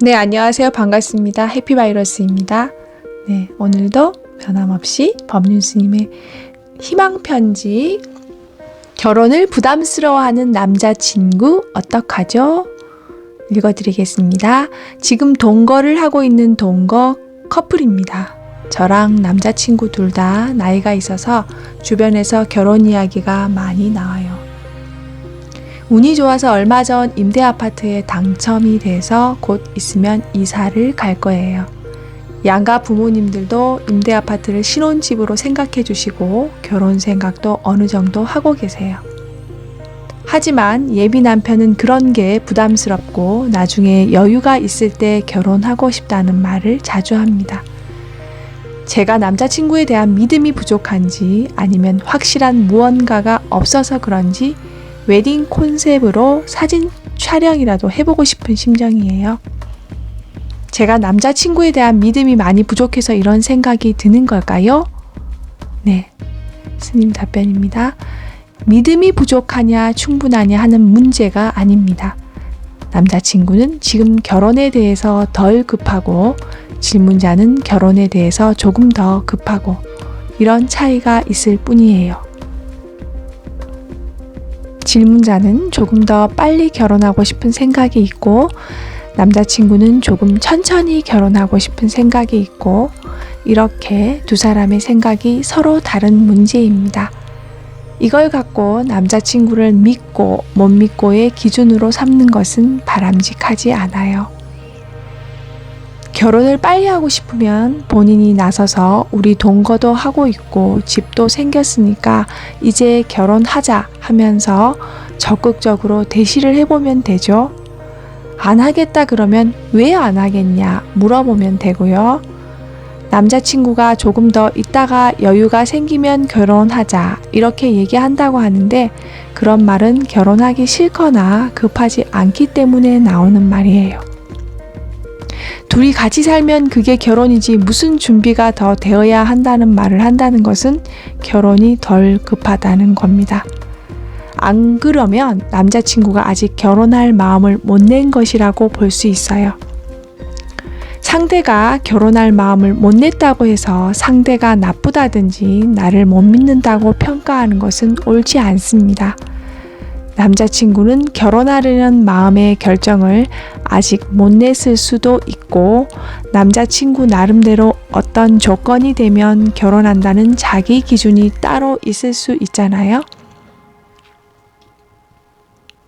네, 안녕하세요. 반갑습니다. 해피바이러스입니다. 네, 오늘도 변함없이 법륜스님의 희망편지, 결혼을 부담스러워하는 남자친구 어떡하죠? 읽어드리겠습니다. 지금 동거를 하고 있는 동거 커플입니다. 저랑 남자친구 둘 다 나이가 있어서 주변에서 결혼 이야기가 많이 나와요. 운이 좋아서 얼마 전 임대 아파트에 당첨이 돼서 곧 있으면 이사를 갈 거예요. 양가 부모님들도 임대 아파트를 신혼집으로 생각해 주시고 결혼 생각도 어느 정도 하고 계세요. 하지만 예비 남편은 그런 게 부담스럽고 나중에 여유가 있을 때 결혼하고 싶다는 말을 자주 합니다. 제가 남자친구에 대한 믿음이 부족한지 아니면 확실한 무언가가 없어서 그런지 웨딩 콘셉트로 사진 촬영이라도 해보고 싶은 심정이에요. 제가 남자친구에 대한 믿음이 많이 부족해서 이런 생각이 드는 걸까요? 네, 스님 답변입니다. 믿음이 부족하냐 충분하냐 하는 문제가 아닙니다. 남자친구는 지금 결혼에 대해서 덜 급하고 질문자는 결혼에 대해서 조금 더 급하고 이런 차이가 있을 뿐이에요. 질문자는 조금 더 빨리 결혼하고 싶은 생각이 있고 남자친구는 조금 천천히 결혼하고 싶은 생각이 있고 이렇게 두 사람의 생각이 서로 다른 문제입니다. 이걸 갖고 남자친구를 믿고 못 믿고의 기준으로 삼는 것은 바람직하지 않아요. 결혼을 빨리 하고 싶으면 본인이 나서서 우리 동거도 하고 있고 집도 생겼으니까 이제 결혼하자 하면서 적극적으로 대시를 해보면 되죠. 안 하겠다 그러면 왜 안 하겠냐 물어보면 되고요. 남자친구가 조금 더 있다가 여유가 생기면 결혼하자 이렇게 얘기한다고 하는데 그런 말은 결혼하기 싫거나 급하지 않기 때문에 나오는 말이에요. 둘이 같이 살면 그게 결혼이지 무슨 준비가 더 되어야 한다는 말을 한다는 것은 결혼이 덜 급하다는 겁니다. 안 그러면 남자친구가 아직 결혼할 마음을 못 낸 것이라고 볼 수 있어요. 상대가 결혼할 마음을 못 냈다고 해서 상대가 나쁘다든지 나를 못 믿는다고 평가하는 것은 옳지 않습니다. 남자친구는 결혼하려는 마음의 결정을 아직 못 냈을 수도 있고 남자친구 나름대로 어떤 조건이 되면 결혼한다는 자기 기준이 따로 있을 수 있잖아요.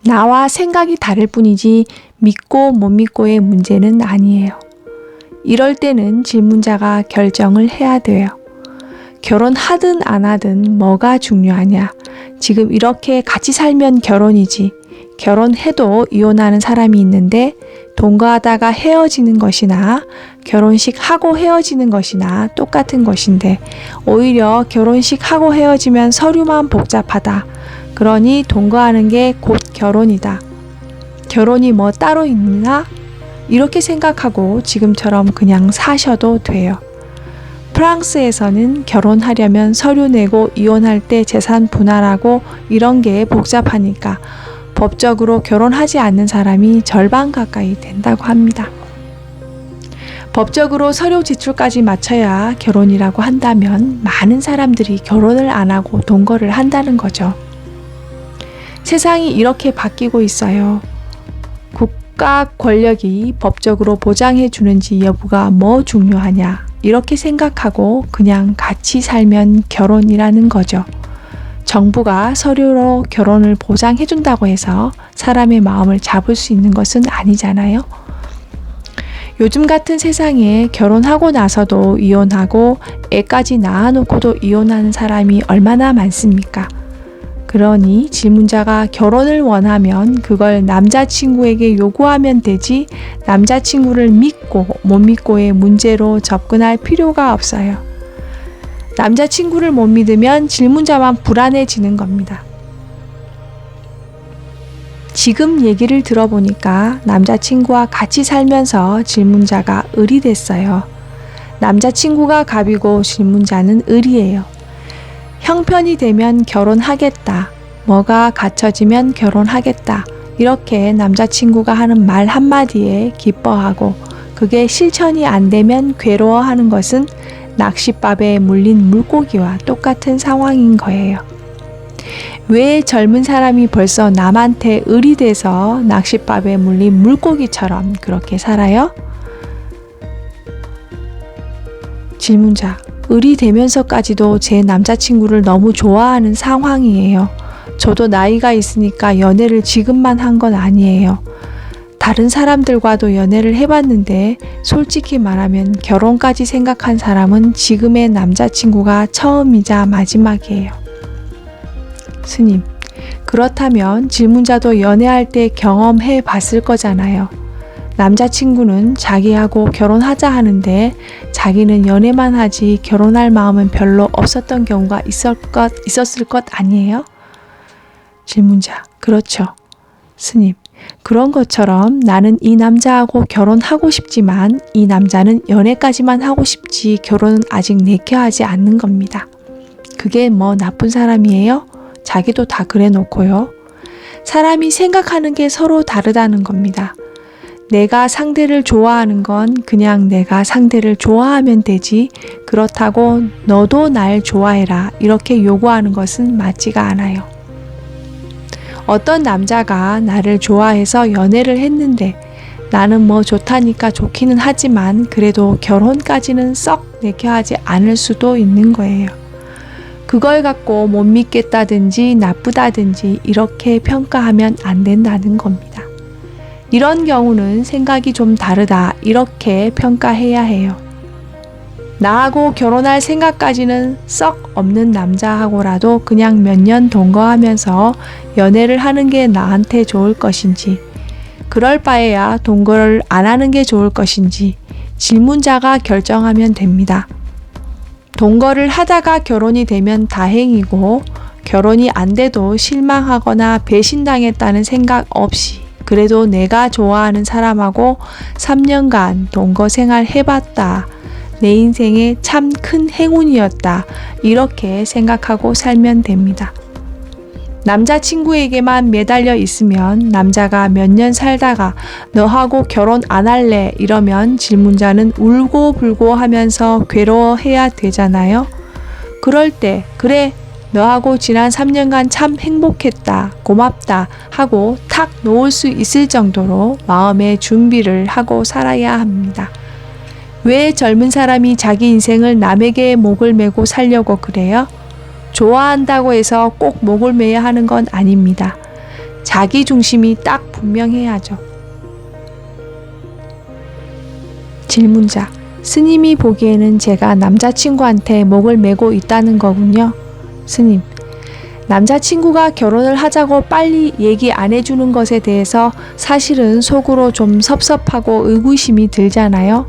나와 생각이 다를 뿐이지 믿고 못 믿고의 문제는 아니에요. 이럴 때는 질문자가 결정을 해야 돼요. 결혼하든 안 하든 뭐가 중요하냐. 지금 이렇게 같이 살면 결혼이지. 결혼해도 이혼하는 사람이 있는데 동거하다가 헤어지는 것이나 결혼식 하고 헤어지는 것이나 똑같은 것인데 오히려 결혼식 하고 헤어지면 서류만 복잡하다. 그러니 동거하는 게 곧 결혼이다. 결혼이 뭐 따로 있나? 이렇게 생각하고 지금처럼 그냥 사셔도 돼요. 프랑스에서는 결혼하려면 서류 내고 이혼할 때 재산 분할하고 이런 게 복잡하니까 법적으로 결혼하지 않는 사람이 절반 가까이 된다고 합니다. 법적으로 서류 제출까지 마쳐야 결혼이라고 한다면 많은 사람들이 결혼을 안 하고 동거를 한다는 거죠. 세상이 이렇게 바뀌고 있어요. 국가 권력이 법적으로 보장해 주는지 여부가 뭐 중요하냐 이렇게 생각하고 그냥 같이 살면 결혼이라는 거죠. 정부가 서류로 결혼을 보장해 준다고 해서 사람의 마음을 잡을 수 있는 것은 아니잖아요. 요즘 같은 세상에 결혼하고 나서도 이혼하고 애까지 낳아놓고도 이혼하는 사람이 얼마나 많습니까? 그러니 질문자가 결혼을 원하면 그걸 남자친구에게 요구하면 되지 남자친구를 믿고 못 믿고의 문제로 접근할 필요가 없어요. 남자친구를 못 믿으면 질문자만 불안해지는 겁니다. 지금 얘기를 들어보니까 남자친구와 같이 살면서 질문자가 을이 됐어요. 남자친구가 갑이고 질문자는 을이에요. 형편이 되면 결혼하겠다. 뭐가 갖춰지면 결혼하겠다. 이렇게 남자친구가 하는 말 한마디에 기뻐하고 그게 실천이 안 되면 괴로워하는 것은 낚싯밥에 물린 물고기와 똑같은 상황인 거예요. 왜 젊은 사람이 벌써 남한테 을이 돼서 낚싯밥에 물린 물고기처럼 그렇게 살아요? 질문자, 을이 되면서까지도 제 남자친구를 너무 좋아하는 상황이에요. 저도 나이가 있으니까 연애를 지금만 한 건 아니에요. 다른 사람들과도 연애를 해봤는데 솔직히 말하면 결혼까지 생각한 사람은 지금의 남자친구가 처음이자 마지막이에요. 스님, 그렇다면 질문자도 연애할 때 경험해 봤을 거잖아요. 남자친구는 자기하고 결혼하자 하는데 자기는 연애만 하지 결혼할 마음은 별로 없었던 경우가 있었을 것 아니에요? 질문자, 그렇죠. 스님, 그런 것처럼 나는 이 남자하고 결혼하고 싶지만 이 남자는 연애까지만 하고 싶지 결혼은 아직 내켜하지 않는 겁니다. 그게 뭐 나쁜 사람이에요? 자기도 다 그래 놓고요. 사람이 생각하는 게 서로 다르다는 겁니다. 내가 상대를 좋아하는 건 그냥 내가 상대를 좋아하면 되지 그렇다고 너도 날 좋아해라 이렇게 요구하는 것은 맞지가 않아요. 어떤 남자가 나를 좋아해서 연애를 했는데 나는 뭐 좋다니까 좋기는 하지만 그래도 결혼까지는 썩 내켜하지 않을 수도 있는 거예요. 그걸 갖고 못 믿겠다든지 나쁘다든지 이렇게 평가하면 안 된다는 겁니다. 이런 경우는 생각이 좀 다르다 이렇게 평가해야 해요. 나하고 결혼할 생각까지는 썩 없는 남자하고라도 그냥 몇 년 동거하면서 연애를 하는 게 나한테 좋을 것인지 그럴 바에야 동거를 안 하는 게 좋을 것인지 질문자가 결정하면 됩니다. 동거를 하다가 결혼이 되면 다행이고 결혼이 안 돼도 실망하거나 배신당했다는 생각 없이 그래도 내가 좋아하는 사람하고 3년간 동거 생활 해봤다. 내 인생에 참 큰 행운이었다. 이렇게 생각하고 살면 됩니다. 남자친구에게만 매달려 있으면 남자가 몇 년 살다가 너하고 결혼 안 할래 이러면 질문자는 울고불고 하면서 괴로워해야 되잖아요. 그럴 때 그래 너하고 지난 3년간 참 행복했다 고맙다 하고 탁 놓을 수 있을 정도로 마음의 준비를 하고 살아야 합니다. 왜 젊은 사람이 자기 인생을 남에게 목을 메고 살려고 그래요? 좋아한다고 해서 꼭 목을 매야 하는 건 아닙니다. 자기 중심이 딱 분명해야죠. 질문자, 스님이 보기에는 제가 남자친구한테 목을 메고 있다는 거군요. 스님, 남자친구가 결혼을 하자고 빨리 얘기 안 해주는 것에 대해서 사실은 속으로 좀 섭섭하고 의구심이 들잖아요.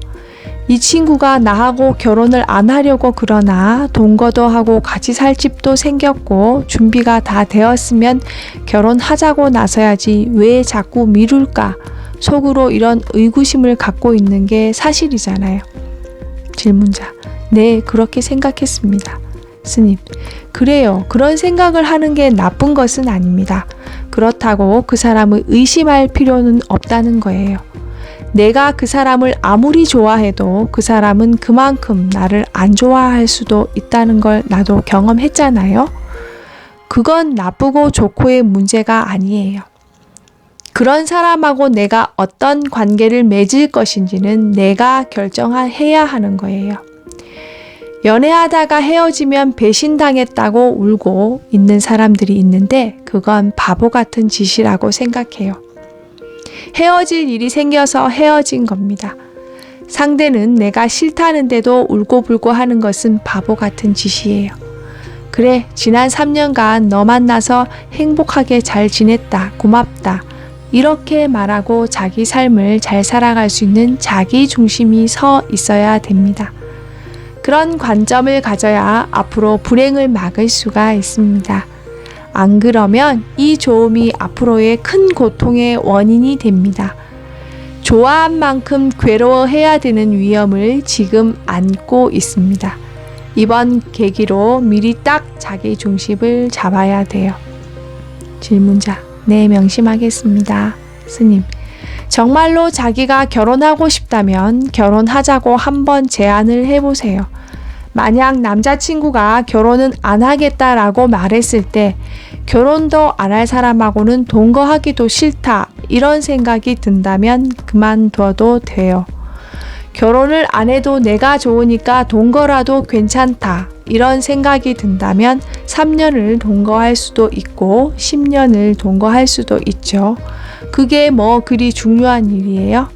이 친구가 나하고 결혼을 안 하려고 그러나 동거도 하고 같이 살 집도 생겼고 준비가 다 되었으면 결혼하자고 나서야지 왜 자꾸 미룰까? 속으로 이런 의구심을 갖고 있는 게 사실이잖아요. 질문자, 네, 그렇게 생각했습니다. 스님, 그래요. 그런 생각을 하는 게 나쁜 것은 아닙니다. 그렇다고 그 사람을 의심할 필요는 없다는 거예요. 내가 그 사람을 아무리 좋아해도 그 사람은 그만큼 나를 안 좋아할 수도 있다는 걸 나도 경험했잖아요. 그건 나쁘고 좋고의 문제가 아니에요. 그런 사람하고 내가 어떤 관계를 맺을 것인지는 내가 결정해야 하는 거예요. 연애하다가 헤어지면 배신당했다고 울고 있는 사람들이 있는데 그건 바보 같은 짓이라고 생각해요. 헤어질 일이 생겨서 헤어진 겁니다. 상대는 내가 싫다는데도 울고불고 하는 것은 바보 같은 짓이에요. 그래, 지난 3년간 너 만나서 행복하게 잘 지냈다. 고맙다. 이렇게 말하고 자기 삶을 잘 살아갈 수 있는 자기 중심이 서 있어야 됩니다. 그런 관점을 가져야 앞으로 불행을 막을 수가 있습니다. 안 그러면 이 좋음이 앞으로의 큰 고통의 원인이 됩니다. 좋아한 만큼 괴로워해야 되는 위험을 지금 안고 있습니다. 이번 계기로 미리 딱 자기 중심을 잡아야 돼요. 질문자, 네, 명심하겠습니다. 스님, 정말로 자기가 결혼하고 싶다면 결혼하자고 한번 제안을 해보세요. 만약 남자친구가 결혼은 안 하겠다라고 말했을 때 결혼도 안 할 사람하고는 동거하기도 싫다 이런 생각이 든다면 그만둬도 돼요. 결혼을 안 해도 내가 좋으니까 동거라도 괜찮다 이런 생각이 든다면 3년을 동거할 수도 있고 10년을 동거할 수도 있죠. 그게 뭐 그리 중요한 일이에요?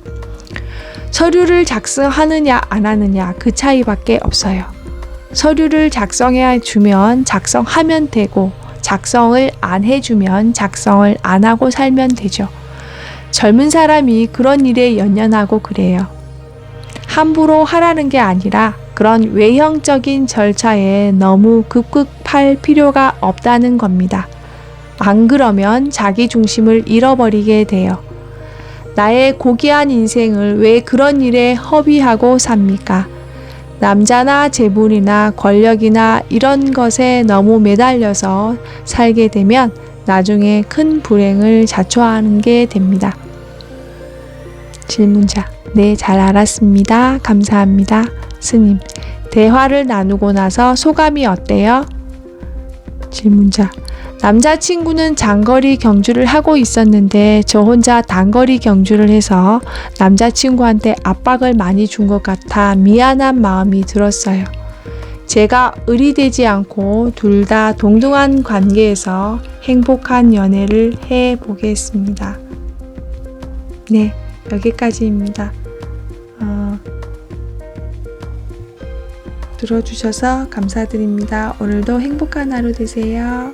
서류를 작성하느냐 안 하느냐 그 차이밖에 없어요. 서류를 작성해 주면 작성하면 되고 작성을 안 해주면 작성을 안 하고 살면 되죠. 젊은 사람이 그런 일에 연연하고 그래요. 함부로 하라는 게 아니라 그런 외형적인 절차에 너무 급급할 필요가 없다는 겁니다. 안 그러면 자기 중심을 잃어버리게 돼요. 나의 고귀한 인생을 왜 그런 일에 허비하고 삽니까? 남자나 재물이나 권력이나 이런 것에 너무 매달려서 살게 되면 나중에 큰 불행을 자초하는 게 됩니다. 질문자, 네, 잘 알았습니다. 감사합니다. 스님, 대화를 나누고 나서 소감이 어때요? 질문자, 남자친구는 장거리 경주를 하고 있었는데 저 혼자 단거리 경주를 해서 남자친구한테 압박을 많이 준 것 같아 미안한 마음이 들었어요. 제가 의리되지 않고 둘 다 동등한 관계에서 행복한 연애를 해보겠습니다. 네, 여기까지입니다. 들어주셔서 감사드립니다. 오늘도 행복한 하루 되세요.